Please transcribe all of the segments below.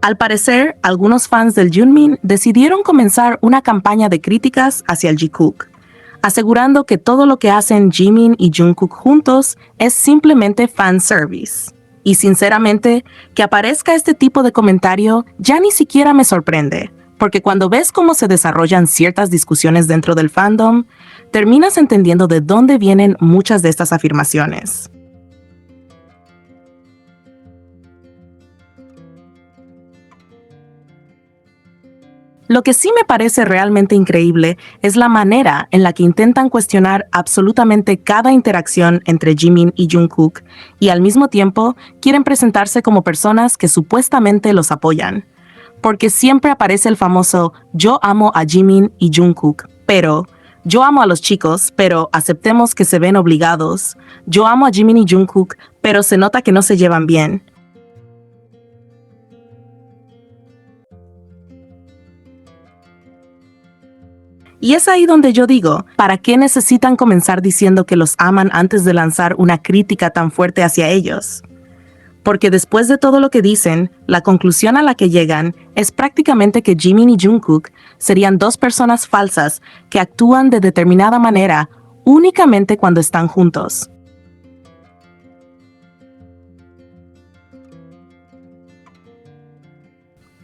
Al parecer, algunos fans del Junmin decidieron comenzar una campaña de críticas hacia el Jikook, asegurando que todo lo que hacen Jimin y Jungkook juntos es simplemente fanservice. Y sinceramente, que aparezca este tipo de comentario ya ni siquiera me sorprende, porque cuando ves cómo se desarrollan ciertas discusiones dentro del fandom, terminas entendiendo de dónde vienen muchas de estas afirmaciones. Lo que sí me parece realmente increíble es la manera en la que intentan cuestionar absolutamente cada interacción entre Jimin y Jungkook y al mismo tiempo quieren presentarse como personas que supuestamente los apoyan. Porque siempre aparece el famoso "yo amo a Jimin y Jungkook", pero "yo amo a los chicos, pero aceptemos que se ven obligados", "yo amo a Jimin y Jungkook, pero se nota que no se llevan bien". Y es ahí donde yo digo, ¿para qué necesitan comenzar diciendo que los aman antes de lanzar una crítica tan fuerte hacia ellos? Porque después de todo lo que dicen, la conclusión a la que llegan es prácticamente que Jimin y Jungkook serían dos personas falsas que actúan de determinada manera únicamente cuando están juntos.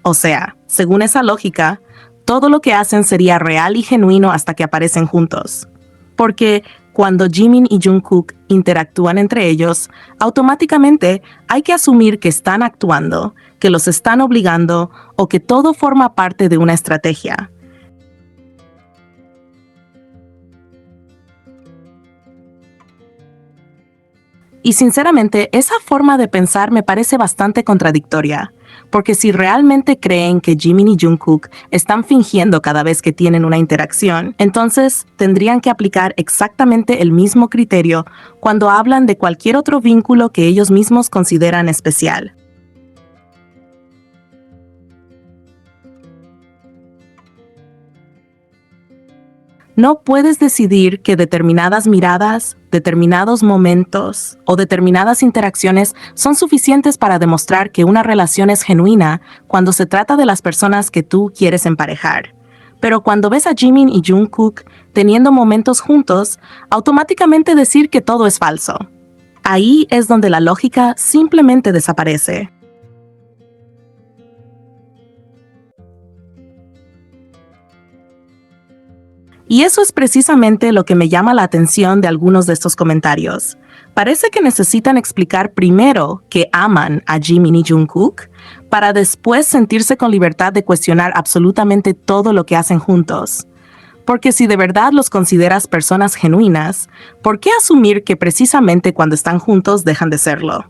O sea, según esa lógica, todo lo que hacen sería real y genuino hasta que aparecen juntos. Porque cuando Jimin y Jungkook interactúan entre ellos, automáticamente hay que asumir que están actuando, que los están obligando o que todo forma parte de una estrategia. Y sinceramente, esa forma de pensar me parece bastante contradictoria, porque si realmente creen que Jimin y Jungkook están fingiendo cada vez que tienen una interacción, entonces tendrían que aplicar exactamente el mismo criterio cuando hablan de cualquier otro vínculo que ellos mismos consideran especial. No puedes decidir que determinadas miradas, determinados momentos o determinadas interacciones son suficientes para demostrar que una relación es genuina cuando se trata de las personas que tú quieres emparejar. Pero cuando ves a Jimin y Jungkook teniendo momentos juntos, automáticamente decir que todo es falso. Ahí es donde la lógica simplemente desaparece. Y eso es precisamente lo que me llama la atención de algunos de estos comentarios. Parece que necesitan explicar primero que aman a Jimin y Jungkook para después sentirse con libertad de cuestionar absolutamente todo lo que hacen juntos. Porque si de verdad los consideras personas genuinas, ¿por qué asumir que precisamente cuando están juntos dejan de serlo?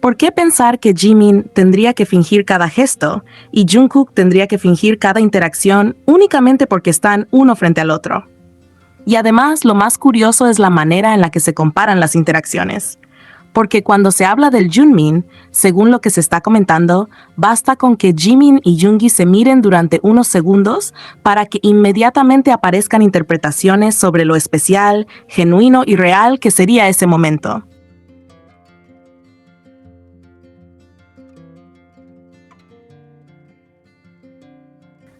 ¿Por qué pensar que Jimin tendría que fingir cada gesto y Jungkook tendría que fingir cada interacción únicamente porque están uno frente al otro? Y además, lo más curioso es la manera en la que se comparan las interacciones. Porque cuando se habla del Junmin, según lo que se está comentando, basta con que Jimin y Yoongi se miren durante unos segundos para que inmediatamente aparezcan interpretaciones sobre lo especial, genuino y real que sería ese momento.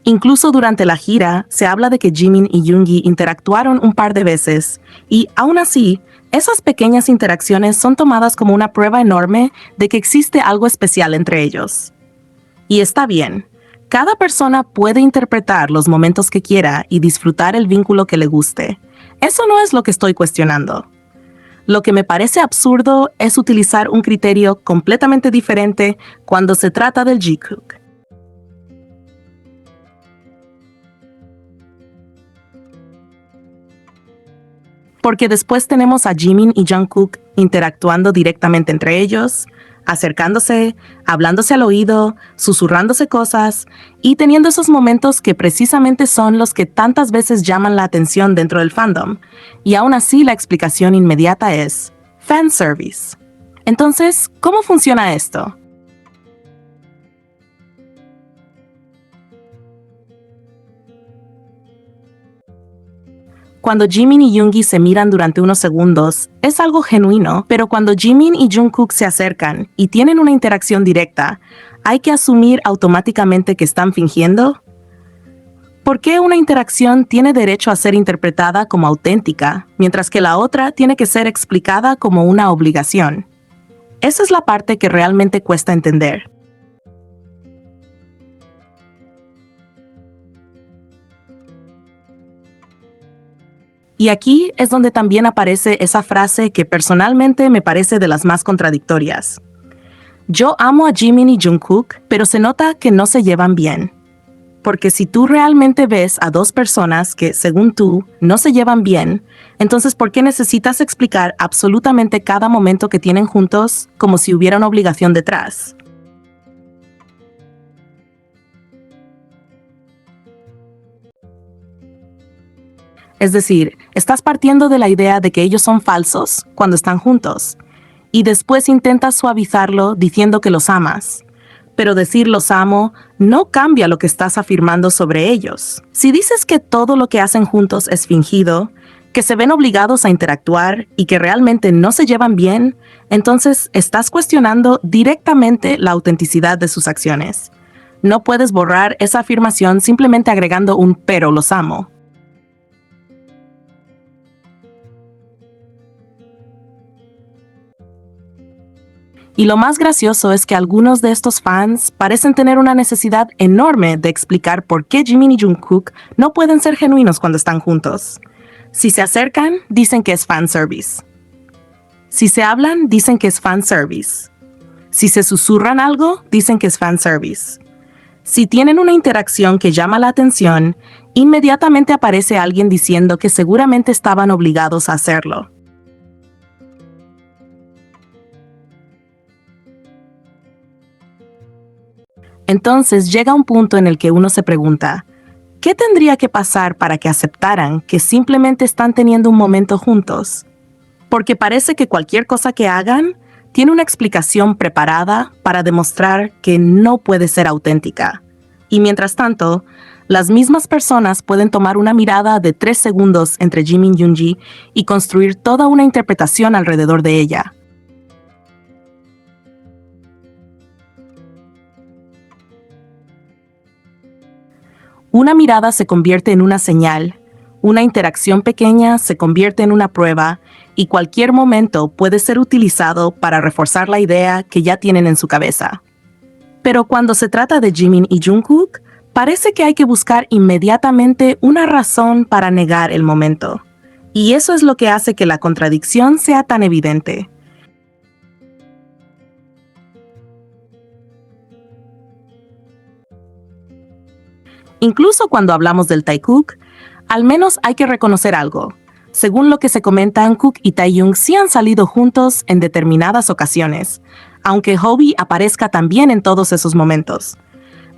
Incluso durante la gira, se habla de que Jimin y Yoongi interactuaron un par de veces, y aún así, esas pequeñas interacciones son tomadas como una prueba enorme de que existe algo especial entre ellos. Y está bien, cada persona puede interpretar los momentos que quiera y disfrutar el vínculo que le guste. Eso no es lo que estoy cuestionando. Lo que me parece absurdo es utilizar un criterio completamente diferente cuando se trata del Jikook. Porque después tenemos a Jimin y Jungkook interactuando directamente entre ellos, acercándose, hablándose al oído, susurrándose cosas y teniendo esos momentos que precisamente son los que tantas veces llaman la atención dentro del fandom. Y aún así la explicación inmediata es fanservice. Entonces, ¿cómo funciona esto? Cuando Jimin y Yoongi se miran durante unos segundos, es algo genuino, pero cuando Jimin y Jungkook se acercan y tienen una interacción directa, ¿hay que asumir automáticamente que están fingiendo? ¿Por qué una interacción tiene derecho a ser interpretada como auténtica, mientras que la otra tiene que ser explicada como una obligación? Esa es la parte que realmente cuesta entender. Y aquí es donde también aparece esa frase que personalmente me parece de las más contradictorias. Yo amo a Jimin y Jungkook, pero se nota que no se llevan bien. Porque si tú realmente ves a dos personas que, según tú, no se llevan bien, entonces ¿por qué necesitas explicar absolutamente cada momento que tienen juntos como si hubiera una obligación detrás? Es decir, estás partiendo de la idea de que ellos son falsos cuando están juntos, y después intentas suavizarlo diciendo que los amas. Pero decir los amo no cambia lo que estás afirmando sobre ellos. Si dices que todo lo que hacen juntos es fingido, que se ven obligados a interactuar y que realmente no se llevan bien, entonces estás cuestionando directamente la autenticidad de sus acciones. No puedes borrar esa afirmación simplemente agregando un pero los amo. Y lo más gracioso es que algunos de estos fans parecen tener una necesidad enorme de explicar por qué Jimin y Jungkook no pueden ser genuinos cuando están juntos. Si se acercan, dicen que es fanservice. Si se hablan, dicen que es fanservice. Si se susurran algo, dicen que es fanservice. Si tienen una interacción que llama la atención, inmediatamente aparece alguien diciendo que seguramente estaban obligados a hacerlo. Entonces llega un punto en el que uno se pregunta, ¿qué tendría que pasar para que aceptaran que simplemente están teniendo un momento juntos? Porque parece que cualquier cosa que hagan tiene una explicación preparada para demostrar que no puede ser auténtica. Y mientras tanto, las mismas personas pueden tomar una mirada de 3 segundos entre Jimin y Yoongi y construir toda una interpretación alrededor de ella. Una mirada se convierte en una señal, una interacción pequeña se convierte en una prueba y cualquier momento puede ser utilizado para reforzar la idea que ya tienen en su cabeza. Pero cuando se trata de Jimin y Jungkook, parece que hay que buscar inmediatamente una razón para negar el momento. Y eso es lo que hace que la contradicción sea tan evidente. Incluso cuando hablamos del Taekook, al menos hay que reconocer algo. Según lo que se comenta, Jungkook y Taehyung sí han salido juntos en determinadas ocasiones, aunque Hobi aparezca también en todos esos momentos.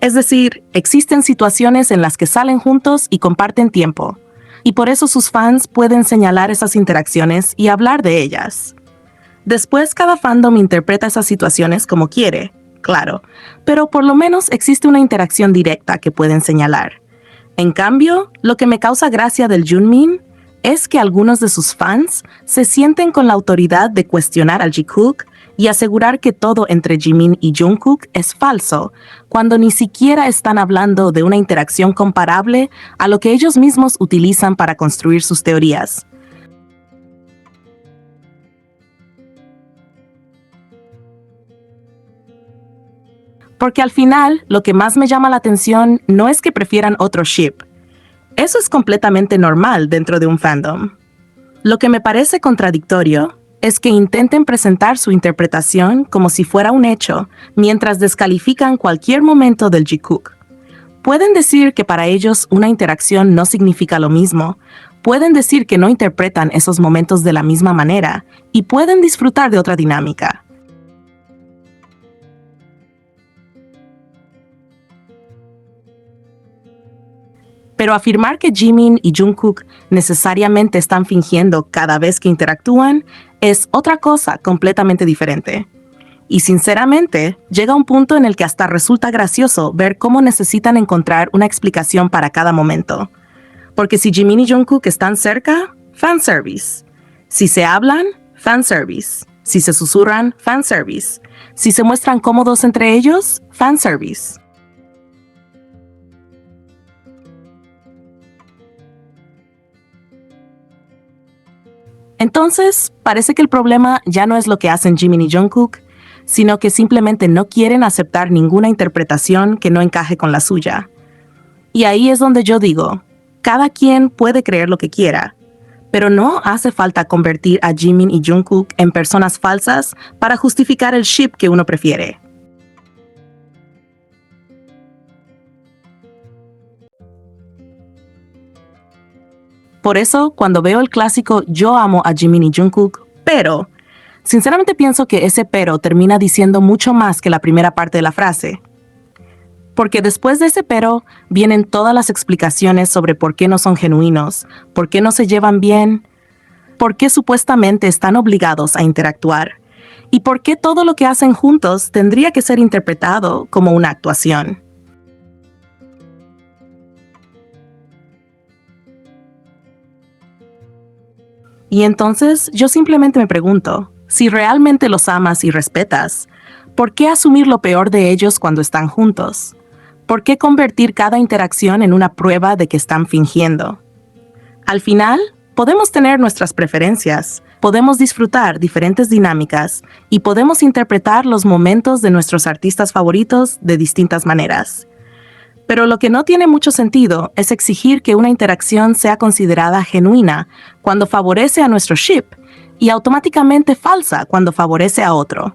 Es decir, existen situaciones en las que salen juntos y comparten tiempo, y por eso sus fans pueden señalar esas interacciones y hablar de ellas. Después, cada fandom interpreta esas situaciones como quiere, claro, pero por lo menos existe una interacción directa que pueden señalar. En cambio, lo que me causa gracia del Junmin es que algunos de sus fans se sienten con la autoridad de cuestionar al Jikook y asegurar que todo entre Jimin y Jungkook es falso, cuando ni siquiera están hablando de una interacción comparable a lo que ellos mismos utilizan para construir sus teorías. Porque al final, lo que más me llama la atención no es que prefieran otro ship. Eso es completamente normal dentro de un fandom. Lo que me parece contradictorio es que intenten presentar su interpretación como si fuera un hecho, mientras descalifican cualquier momento del Jikook. Pueden decir que para ellos una interacción no significa lo mismo, pueden decir que no interpretan esos momentos de la misma manera, y pueden disfrutar de otra dinámica. Pero afirmar que Jimin y Jungkook necesariamente están fingiendo cada vez que interactúan es otra cosa completamente diferente. Y sinceramente, llega un punto en el que hasta resulta gracioso ver cómo necesitan encontrar una explicación para cada momento. Porque si Jimin y Jungkook están cerca, fanservice. Si se hablan, fanservice. Si se susurran, fanservice. Si se muestran cómodos entre ellos, fanservice. Entonces, parece que el problema ya no es lo que hacen Jimin y Jungkook, sino que simplemente no quieren aceptar ninguna interpretación que no encaje con la suya. Y ahí es donde yo digo, cada quien puede creer lo que quiera, pero no hace falta convertir a Jimin y Jungkook en personas falsas para justificar el ship que uno prefiere. Por eso, cuando veo el clásico Yo amo a Jimin y Jungkook, pero, sinceramente pienso que ese pero termina diciendo mucho más que la primera parte de la frase. Porque después de ese pero, vienen todas las explicaciones sobre por qué no son genuinos, por qué no se llevan bien, por qué supuestamente están obligados a interactuar, y por qué todo lo que hacen juntos tendría que ser interpretado como una actuación. Y entonces yo simplemente me pregunto, si realmente los amas y respetas, ¿por qué asumir lo peor de ellos cuando están juntos? ¿Por qué convertir cada interacción en una prueba de que están fingiendo? Al final, podemos tener nuestras preferencias, podemos disfrutar diferentes dinámicas y podemos interpretar los momentos de nuestros artistas favoritos de distintas maneras. Pero lo que no tiene mucho sentido es exigir que una interacción sea considerada genuina cuando favorece a nuestro ship y automáticamente falsa cuando favorece a otro.